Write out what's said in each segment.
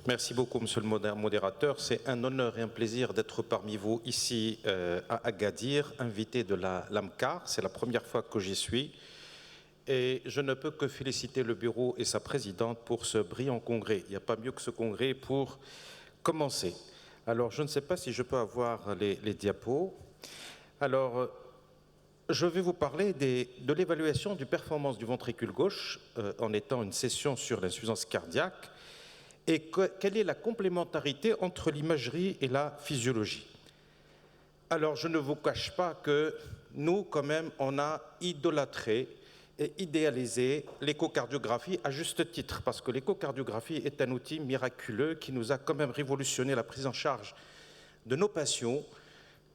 Merci beaucoup, Monsieur le modérateur. C'est un honneur et un plaisir d'être parmi vous ici à Agadir, invité de la LAMCAR. C'est la première fois que j'y suis. Et je ne peux que féliciter le bureau et sa présidente pour ce brillant congrès. Il n'y a pas mieux que ce congrès pour commencer. Alors, je ne sais pas si je peux avoir les diapos. Alors, je vais vous parler de l'évaluation du performance du ventricule gauche en étant une session sur l'insuffisance cardiaque et quelle est la complémentarité entre l'imagerie et la physiologie. Alors, je ne vous cache pas que nous, quand même, on a idolâtré et idéalisé l'échocardiographie à juste titre, parce que l'échocardiographie est un outil miraculeux qui nous a quand même révolutionné la prise en charge de nos patients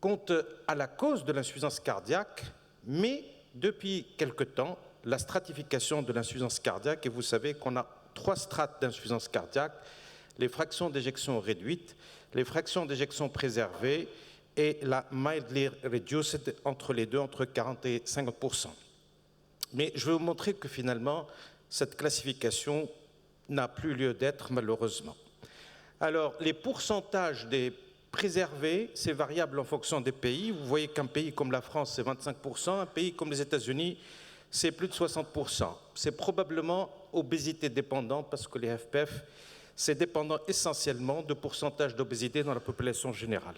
quant à la cause de l'insuffisance cardiaque, mais depuis quelque temps, la stratification de l'insuffisance cardiaque, et vous savez qu'on a 3 strates d'insuffisance cardiaque, les fractions d'éjection réduites, les fractions d'éjection préservées et la mildly reduced entre les deux, entre 40 et 50%. Mais je vais vous montrer que finalement, cette classification n'a plus lieu d'être, malheureusement. Alors, les pourcentages des préservés, c'est variable en fonction des pays. Vous voyez qu'un pays comme la France, c'est 25%, un pays comme les États-Unis, c'est plus de 60%. C'est probablement obésité dépendant parce que les FPF, c'est dépendant essentiellement de pourcentage d'obésité dans la population générale.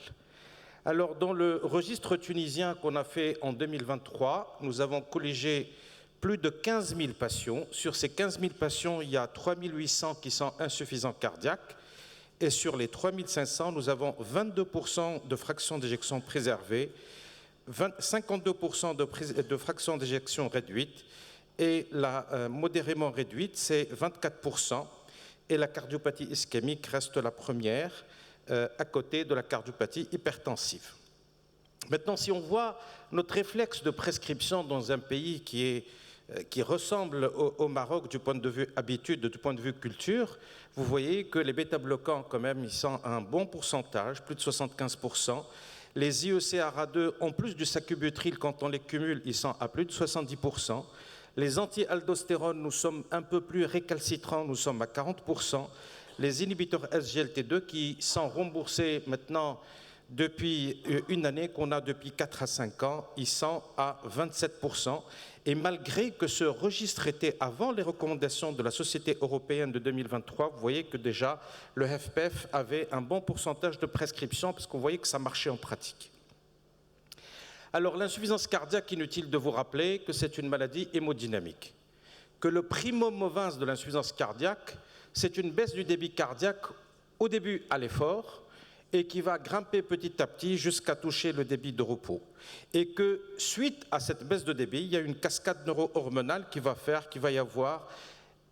Alors, dans le registre tunisien qu'on a fait en 2023, nous avons collégé plus de 15 000 patients. Sur ces 15 000 patients, il y a 3 800 qui sont insuffisants cardiaques. Et sur les 3 500, nous avons 22% de fractions d'éjection préservées, 52% de fractions d'éjection réduites, et la modérément réduite, c'est 24%, et la cardiopathie ischémique reste la première, à côté de la cardiopathie hypertensive. Maintenant, si on voit notre réflexe de prescription dans un pays qui ressemble au Maroc du point de vue habitude, du point de vue culture, vous voyez que les bêta-bloquants, quand même, ils sont à un bon pourcentage, plus de 75%. Les IECRA2, en plus du sacubitril, quand on les cumule, ils sont à plus de 70%. Les anti-aldostérone, nous sommes un peu plus récalcitrants, nous sommes à 40%. Les inhibiteurs SGLT2 qui sont remboursés maintenant depuis une année, qu'on a depuis 4 à 5 ans, ils sont à 27%. Et malgré que ce registre était avant les recommandations de la Société européenne de 2023, vous voyez que déjà le FPF avait un bon pourcentage de prescription parce qu'on voyait que ça marchait en pratique. Alors l'insuffisance cardiaque, inutile de vous rappeler que c'est une maladie hémodynamique, que le primum movens de l'insuffisance cardiaque, c'est une baisse du débit cardiaque au début à l'effort et qui va grimper petit à petit jusqu'à toucher le débit de repos. Et que suite à cette baisse de débit, il y a une cascade neuro-hormonale qui va faire qu'il va y avoir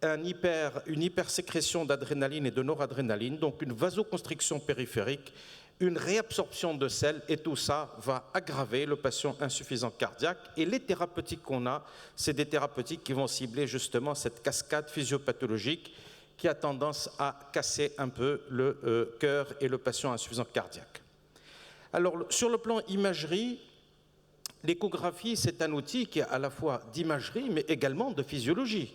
une hypersécrétion d'adrénaline et de noradrénaline, donc une vasoconstriction périphérique, une réabsorption de sel, et tout ça va aggraver le patient insuffisant cardiaque. Et les thérapeutiques qu'on a, c'est des thérapeutiques qui vont cibler justement cette cascade physiopathologique qui a tendance à casser un peu le cœur et le patient insuffisant cardiaque. Alors, sur le plan imagerie, l'échographie, c'est un outil qui est à la fois d'imagerie, mais également de physiologie.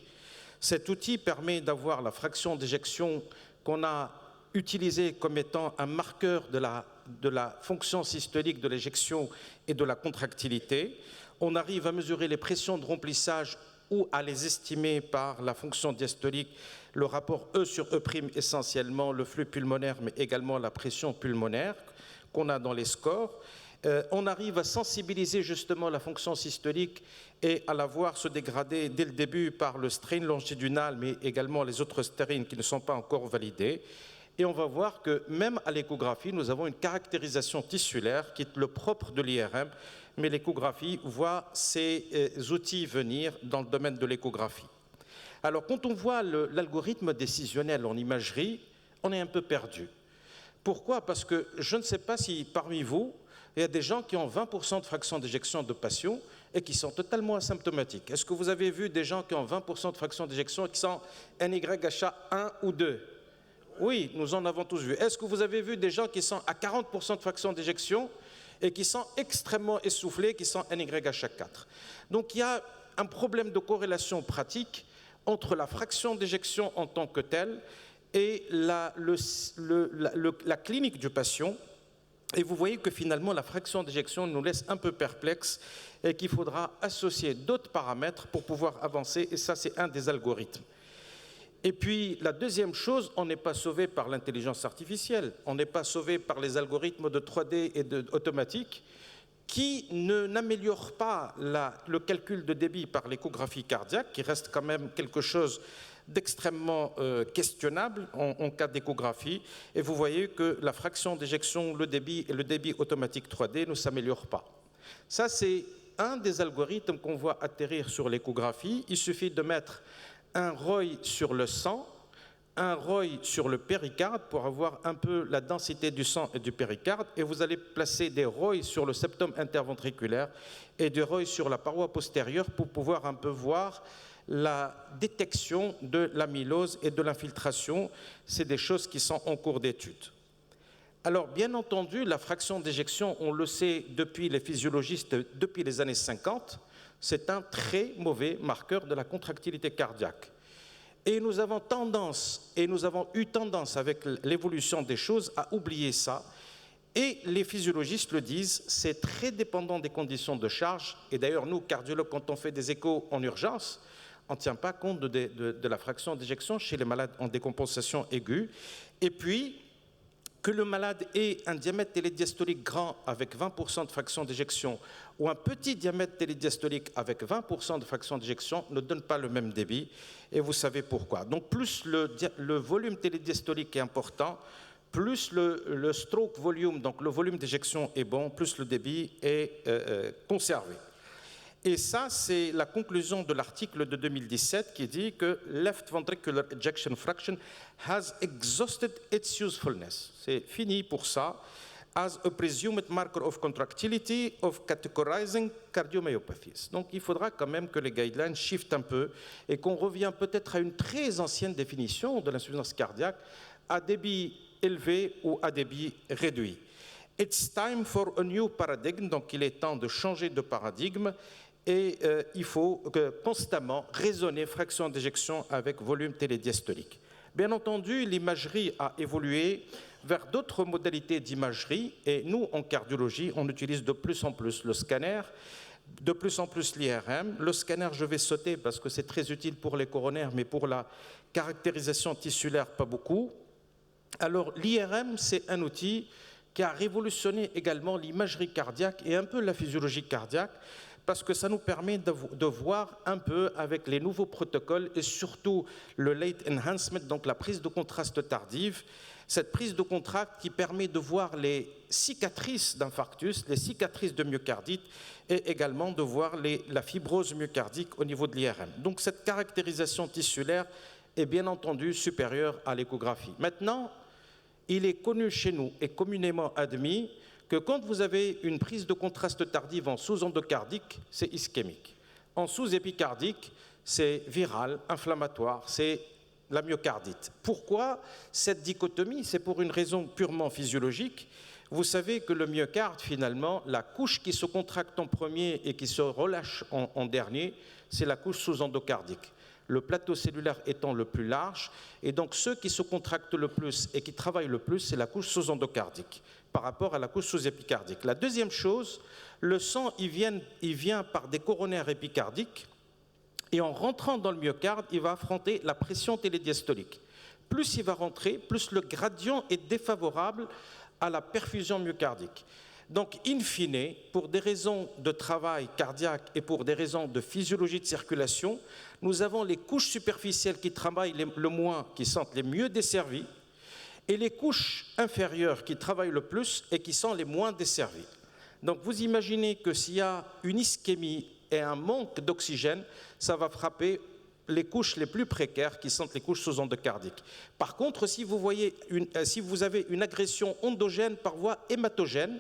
Cet outil permet d'avoir la fraction d'éjection qu'on a utilisée comme étant un marqueur de la fonction systolique de l'éjection et de la contractilité. On arrive à mesurer les pressions de remplissage ou à les estimer par la fonction diastolique, le rapport E sur E' essentiellement, le flux pulmonaire, mais également la pression pulmonaire qu'on a dans les scores. On arrive à sensibiliser justement la fonction systolique et à la voir se dégrader dès le début par le strain longitudinal, mais également les autres strains qui ne sont pas encore validés. Et on va voir que même à l'échographie, nous avons une caractérisation tissulaire qui est le propre de l'IRM, mais l'échographie voit ces outils venir dans le domaine de l'échographie. Alors, quand on voit l'algorithme décisionnel en imagerie, on est un peu perdu. Pourquoi? Parce que je ne sais pas si parmi vous, il y a des gens qui ont 20% de fraction d'éjection de patients et qui sont totalement asymptomatiques. Est-ce que vous avez vu des gens qui ont 20% de fraction d'éjection et qui sont NYHA 1 ou 2? Oui, nous en avons tous vu. Est-ce que vous avez vu des gens qui sont à 40% de fraction d'éjection et qui sont extrêmement essoufflés, qui sont NYHA 4? Donc il y a un problème de corrélation pratique entre la fraction d'éjection en tant que telle et la clinique du patient. Et vous voyez que finalement, la fraction d'éjection nous laisse un peu perplexes et qu'il faudra associer d'autres paramètres pour pouvoir avancer. Et ça, c'est un des algorithmes. Et puis, la deuxième chose, on n'est pas sauvé par l'intelligence artificielle. On n'est pas sauvé par les algorithmes de 3D et automatiques qui n'améliorent pas le calcul de débit par l'échographie cardiaque, qui reste quand même quelque chose d'extrêmement questionnable en cas d'échographie. Et vous voyez que la fraction d'éjection, le débit et le débit automatique 3D ne s'améliorent pas. Ça, c'est un des algorithmes qu'on voit atterrir sur l'échographie. Il suffit de mettre un ROI sur le sang, un ROI sur le péricarde pour avoir un peu la densité du sang et du péricarde, et vous allez placer des ROI sur le septum interventriculaire et des ROI sur la paroi postérieure pour pouvoir un peu voir la détection de l'amylose et de l'infiltration. C'est des choses qui sont en cours d'étude. Alors, bien entendu, la fraction d'éjection, on le sait depuis les physiologistes, depuis les années 50, c'est un très mauvais marqueur de la contractilité cardiaque. Et nous avons eu tendance avec l'évolution des choses à oublier ça. Et les physiologistes le disent, c'est très dépendant des conditions de charge. Et d'ailleurs, nous, cardiologues, quand on fait des échos en urgence, on ne tient pas compte de la fraction d'éjection chez les malades en décompensation aiguë. Et puis, que le malade ait un diamètre télédiastolique grand avec 20% de fraction d'éjection ou un petit diamètre télédiastolique avec 20% de fraction d'éjection ne donne pas le même débit, et vous savez pourquoi. Donc plus le volume télédiastolique est important, plus le stroke volume, donc le volume d'éjection est bon, plus le débit est conservé. Et ça, c'est la conclusion de l'article de 2017 qui dit que left ventricular ejection fraction has exhausted its usefulness. C'est fini pour ça, as a presumed marker of contractility of categorizing cardiomyopathies. Donc il faudra quand même que les guidelines shiftent un peu et qu'on revienne peut-être à une très ancienne définition de l'insuffisance cardiaque à débit élevé ou à débit réduit. It's time for a new paradigm, donc il est temps de changer de paradigme. Et il faut constamment raisonner fraction d'éjection avec volume télédiastolique. Bien entendu, l'imagerie a évolué vers d'autres modalités d'imagerie, et nous, en cardiologie, on utilise de plus en plus le scanner, de plus en plus l'IRM. Le scanner, je vais sauter parce que c'est très utile pour les coronaires, mais pour la caractérisation tissulaire, pas beaucoup. Alors, l'IRM, c'est un outil qui a révolutionné également l'imagerie cardiaque et un peu la physiologie cardiaque, parce que ça nous permet de voir un peu avec les nouveaux protocoles et surtout le late enhancement, donc la prise de contraste tardive, cette prise de contraste qui permet de voir les cicatrices d'infarctus, les cicatrices de myocardite et également de voir la fibrose myocardique au niveau de l'IRM. Donc cette caractérisation tissulaire est bien entendu supérieure à l'échographie. Maintenant, il est connu chez nous et communément admis que quand vous avez une prise de contraste tardive en sous-endocardique, c'est ischémique. En sous-épicardique, c'est viral, inflammatoire, c'est la myocardite. Pourquoi cette dichotomie? C'est pour une raison purement physiologique. Vous savez que le myocarde, finalement, la couche qui se contracte en premier et qui se relâche en dernier, c'est la couche sous-endocardique. Le plateau cellulaire étant le plus large, et donc ceux qui se contractent le plus et qui travaillent le plus, c'est la couche sous-endocardique par rapport à la couche sous-épicardique. La deuxième chose, le sang, il vient par des coronaires épicardiques, et en rentrant dans le myocarde, il va affronter la pression télédiastolique. Plus il va rentrer, plus le gradient est défavorable à la perfusion myocardique. Donc, in fine, pour des raisons de travail cardiaque et pour des raisons de physiologie de circulation, nous avons les couches superficielles qui travaillent le moins, qui sont les mieux desservies, et les couches inférieures qui travaillent le plus et qui sont les moins desservies. Donc, vous imaginez que s'il y a une ischémie et un manque d'oxygène, ça va frapper les couches les plus précaires, qui sont les couches sous-endocardiques. Par contre, si vous avez une agression endogène par voie hématogène,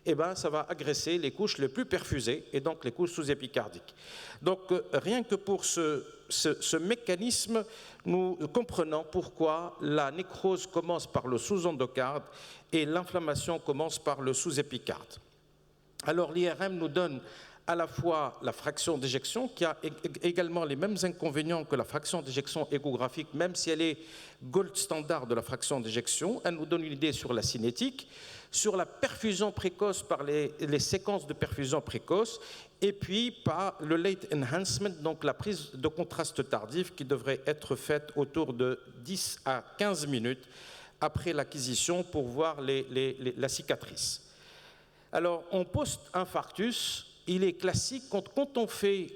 eh ben, ça va agresser les couches les plus perfusées et donc les couches sous-épicardiques. Donc, rien que pour ce mécanisme, nous comprenons pourquoi la nécrose commence par le sous-endocarde et l'inflammation commence par le sous-épicarde. Alors, l'IRM nous donne à la fois la fraction d'éjection, qui a également les mêmes inconvénients que la fraction d'éjection échographique, même si elle est gold standard de la fraction d'éjection. Elle nous donne une idée sur la cinétique, sur la perfusion précoce par les séquences de perfusion précoce, et puis par le late enhancement, donc la prise de contraste tardif qui devrait être faite autour de 10 à 15 minutes après l'acquisition pour voir la cicatrice. Alors, en post-infarctus, il est classique, quand on fait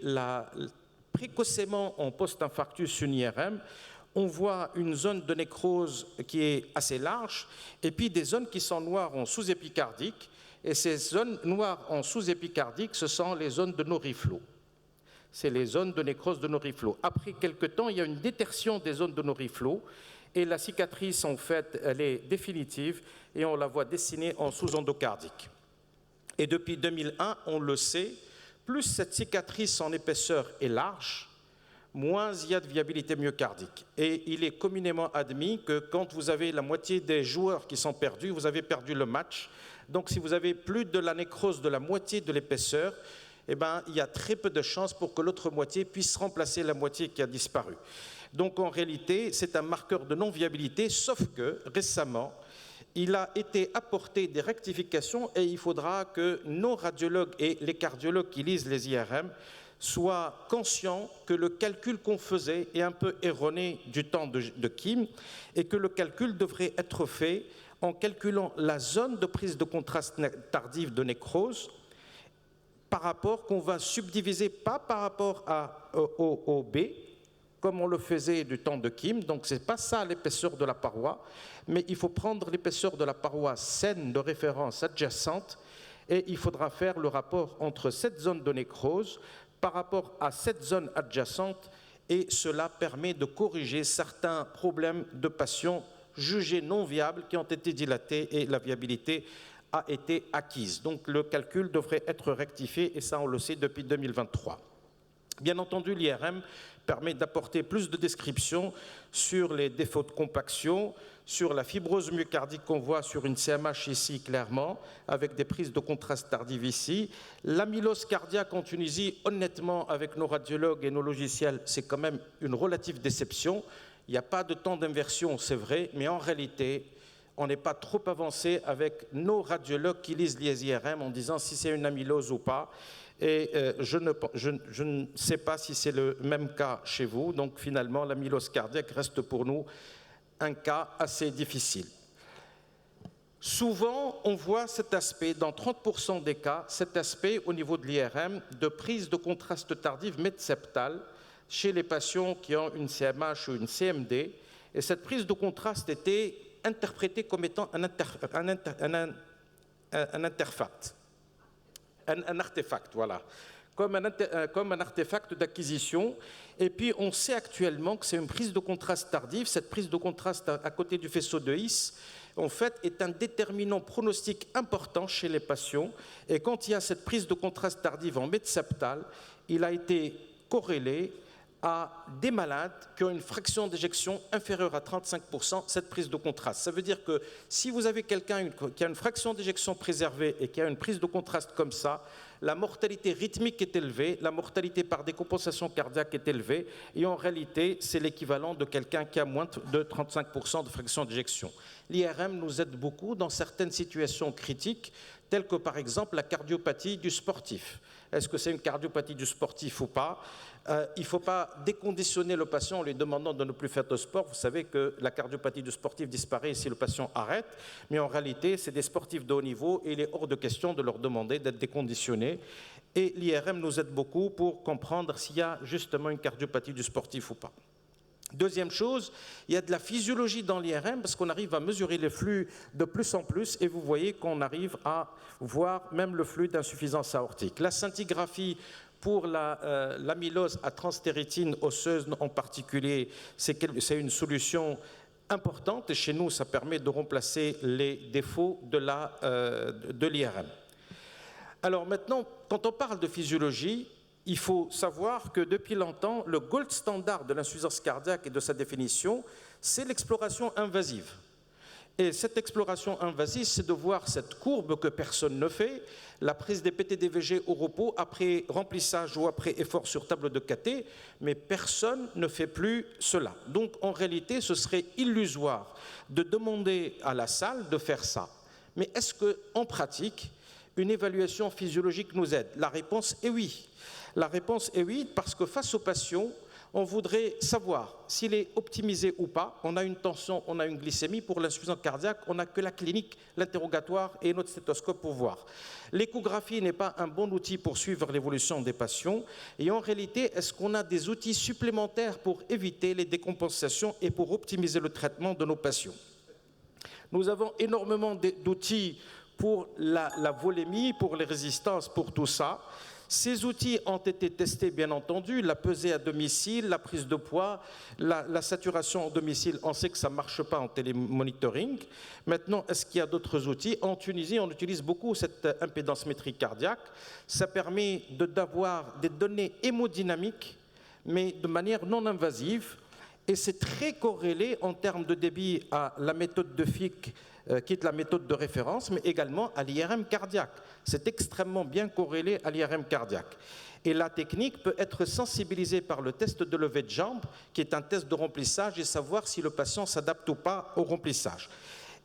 précocement en post-infarctus une IRM, on voit une zone de nécrose qui est assez large et puis des zones qui sont noires en sous-épicardique. Et ces zones noires en sous-épicardique, ce sont les zones de Noriflow. C'est les zones de nécrose de Noriflow. Après quelques temps, il y a une détertion des zones de Noriflow et la cicatrice, en fait, elle est définitive et on la voit dessinée en sous-endocardique. Et depuis 2001, on le sait, plus cette cicatrice en épaisseur est large, moins il y a de viabilité myocardique. Et il est communément admis que quand vous avez la moitié des joueurs qui sont perdus, vous avez perdu le match. Donc si vous avez plus de la nécrose de la moitié de l'épaisseur, eh ben, il y a très peu de chances pour que l'autre moitié puisse remplacer la moitié qui a disparu. Donc en réalité, c'est un marqueur de non-viabilité, sauf que récemment, il a été apporté des rectifications et il faudra que nos radiologues et les cardiologues qui lisent les IRM soient conscients que le calcul qu'on faisait est un peu erroné du temps de Kim et que le calcul devrait être fait en calculant la zone de prise de contraste tardive de nécrose par rapport qu'on va subdiviser, pas par rapport au B, comme on le faisait du temps de Kim, donc ce n'est pas ça l'épaisseur de la paroi, mais il faut prendre l'épaisseur de la paroi saine de référence adjacente et il faudra faire le rapport entre cette zone de nécrose par rapport à cette zone adjacente et cela permet de corriger certains problèmes de patients jugés non viables qui ont été dilatés et la viabilité a été acquise. Donc le calcul devrait être rectifié et ça on le sait depuis 2023. Bien entendu, l'IRM permet d'apporter plus de descriptions sur les défauts de compaction, sur la fibrose myocardique qu'on voit sur une CMH ici clairement, avec des prises de contraste tardives ici. L'amylose cardiaque en Tunisie, honnêtement, avec nos radiologues et nos logiciels, c'est quand même une relative déception. Il n'y a pas de temps d'inversion, c'est vrai, mais en réalité, on n'est pas trop avancé avec nos radiologues qui lisent les IRM en disant si c'est une amylose ou pas. Et je ne sais pas si c'est le même cas chez vous. Donc finalement, l'amylose cardiaque reste pour nous un cas assez difficile. Souvent, on voit cet aspect, dans 30% des cas, cet aspect au niveau de l'IRM de prise de contraste tardive médseptale chez les patients qui ont une CMH ou une CMD. Et cette prise de contraste était interprétée comme étant un artefact. Un artefact, voilà, comme un artefact d'acquisition. Et puis, on sait actuellement que c'est une prise de contraste tardive. Cette prise de contraste à côté du faisceau de His, en fait, est un déterminant pronostic important chez les patients. Et quand il y a cette prise de contraste tardive en médseptale, il a été corrélé à des malades qui ont une fraction d'éjection inférieure à 35%, cette prise de contraste. Ça veut dire que si vous avez quelqu'un qui a une fraction d'éjection préservée et qui a une prise de contraste comme ça, la mortalité rythmique est élevée, la mortalité par décompensation cardiaque est élevée, et en réalité, c'est l'équivalent de quelqu'un qui a moins de 35% de fraction d'éjection. L'IRM nous aide beaucoup dans certaines situations critiques, telles que par exemple la cardiopathie du sportif. Est-ce que c'est une cardiopathie du sportif ou pas? Il ne faut pas déconditionner le patient en lui demandant de ne plus faire de sport. Vous savez que la cardiopathie du sportif disparaît si le patient arrête, mais en réalité, c'est des sportifs de haut niveau et il est hors de question de leur demander d'être déconditionnés. Et l'IRM nous aide beaucoup pour comprendre s'il y a justement une cardiopathie du sportif ou pas. Deuxième chose, il y a de la physiologie dans l'IRM parce qu'on arrive à mesurer les flux de plus en plus et vous voyez qu'on arrive à voir même le flux d'insuffisance aortique. La scintigraphie pour l'amylose à transtéritine osseuse en particulier, c'est une solution importante et chez nous, ça permet de remplacer les défauts de l'IRM. Alors maintenant, quand on parle de physiologie, il faut savoir que depuis longtemps, le gold standard de l'insuffisance cardiaque et de sa définition, c'est l'exploration invasive. Et cette exploration invasive, c'est de voir cette courbe que personne ne fait, la prise des PTDVG au repos après remplissage ou après effort sur table de KT, mais personne ne fait plus cela. Donc en réalité, ce serait illusoire de demander à la salle de faire ça. Mais est-ce qu'en pratique, une évaluation physiologique nous aide? La réponse est oui. La réponse est oui, parce que face aux patients, on voudrait savoir s'il est optimisé ou pas. On a une tension, on a une glycémie. Pour l'insuffisance cardiaque, on n'a que la clinique, l'interrogatoire et notre stéthoscope pour voir. L'échographie n'est pas un bon outil pour suivre l'évolution des patients. Et en réalité, est-ce qu'on a des outils supplémentaires pour éviter les décompensations et pour optimiser le traitement de nos patients? Nous avons énormément d'outils pour la volémie, pour les résistances, pour tout ça. Ces outils ont été testés, bien entendu, la pesée à domicile, la prise de poids, la saturation au domicile. On sait que ça ne marche pas en télémonitoring. Maintenant, est-ce qu'il y a d'autres outils? En Tunisie, on utilise beaucoup cette impédance métrique cardiaque. Ça permet d'avoir des données hémodynamiques, mais de manière non invasive. Et c'est très corrélé en termes de débit à la méthode de Fick, qui est la méthode de référence, mais également à l'IRM cardiaque. C'est extrêmement bien corrélé à l'IRM cardiaque. Et la technique peut être sensibilisée par le test de levée de jambe, qui est un test de remplissage, et savoir si le patient s'adapte ou pas au remplissage.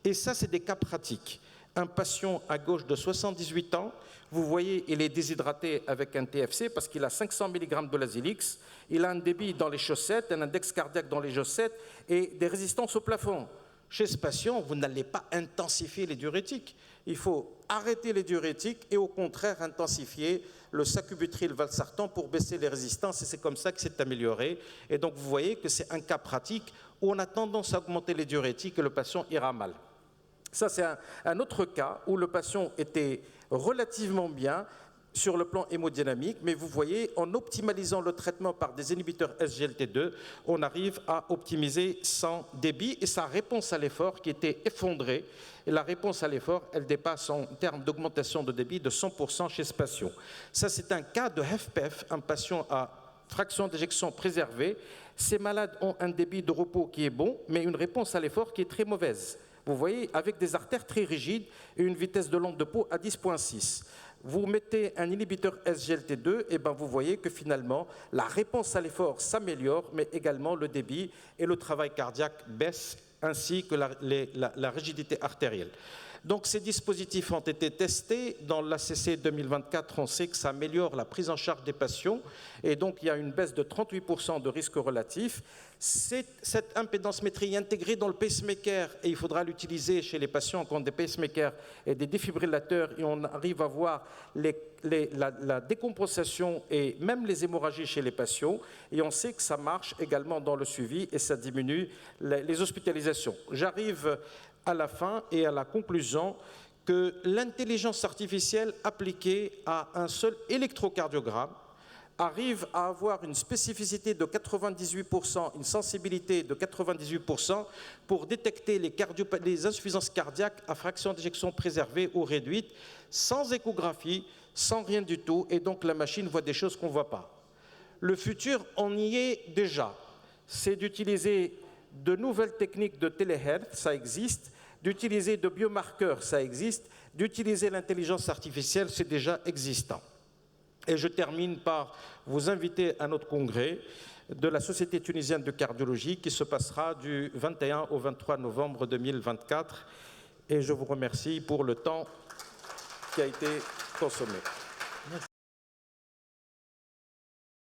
Et ça, c'est des cas pratiques. Un patient à gauche de 78 ans, vous voyez, il est déshydraté avec un TFC parce qu'il a 500 mg de l'Azilix, il a un débit dans les chaussettes, un index cardiaque dans les chaussettes et des résistances au plafond. Chez ce patient, vous n'allez pas intensifier les diurétiques. Il faut arrêter les diurétiques et au contraire intensifier le sacubitril/valsartan pour baisser les résistances et c'est comme ça que c'est amélioré. Et donc vous voyez que c'est un cas pratique où on a tendance à augmenter les diurétiques et le patient ira mal. Ça, c'est un autre cas où le patient était relativement bien sur le plan hémodynamique, mais vous voyez, en optimalisant le traitement par des inhibiteurs SGLT2, on arrive à optimiser son débit et sa réponse à l'effort qui était effondrée. Et la réponse à l'effort, elle dépasse en termes d'augmentation de débit de 100% chez ce patient. Ça, c'est un cas de HFpEF, un patient à fraction d'éjection préservée. Ces malades ont un débit de repos qui est bon, mais une réponse à l'effort qui est très mauvaise. Vous voyez, avec des artères très rigides et une vitesse de longue de peau à 10,6. Vous mettez un inhibiteur SGLT2, et ben vous voyez que finalement, la réponse à l'effort s'améliore, mais également le débit et le travail cardiaque baissent, ainsi que la rigidité artérielle. Donc ces dispositifs ont été testés. Dans l'ACC 2024, on sait que ça améliore la prise en charge des patients, et donc il y a une baisse de 38% de risque relatif. Cette impédancemétrie intégrée dans le pacemaker, et il faudra l'utiliser chez les patients qui ont des pacemakers et des défibrillateurs, et on arrive à voir la décompensation et même les hémorragies chez les patients, et on sait que ça marche également dans le suivi et ça diminue les hospitalisations. J'arrive à la fin et à la conclusion que l'intelligence artificielle appliquée à un seul électrocardiogramme arrive à avoir une spécificité de 98%, une sensibilité de 98% pour détecter les insuffisances cardiaques à fraction d'éjection préservée ou réduite, sans échographie, sans rien du tout, et donc la machine voit des choses qu'on ne voit pas. Le futur, on y est déjà. C'est d'utiliser de nouvelles techniques de téléhealth, ça existe, d'utiliser de biomarqueurs, ça existe, d'utiliser l'intelligence artificielle, c'est déjà existant. Et je termine par vous inviter à notre congrès de la Société tunisienne de cardiologie qui se passera du 21 au 23 novembre 2024. Et je vous remercie pour le temps qui a été consommé.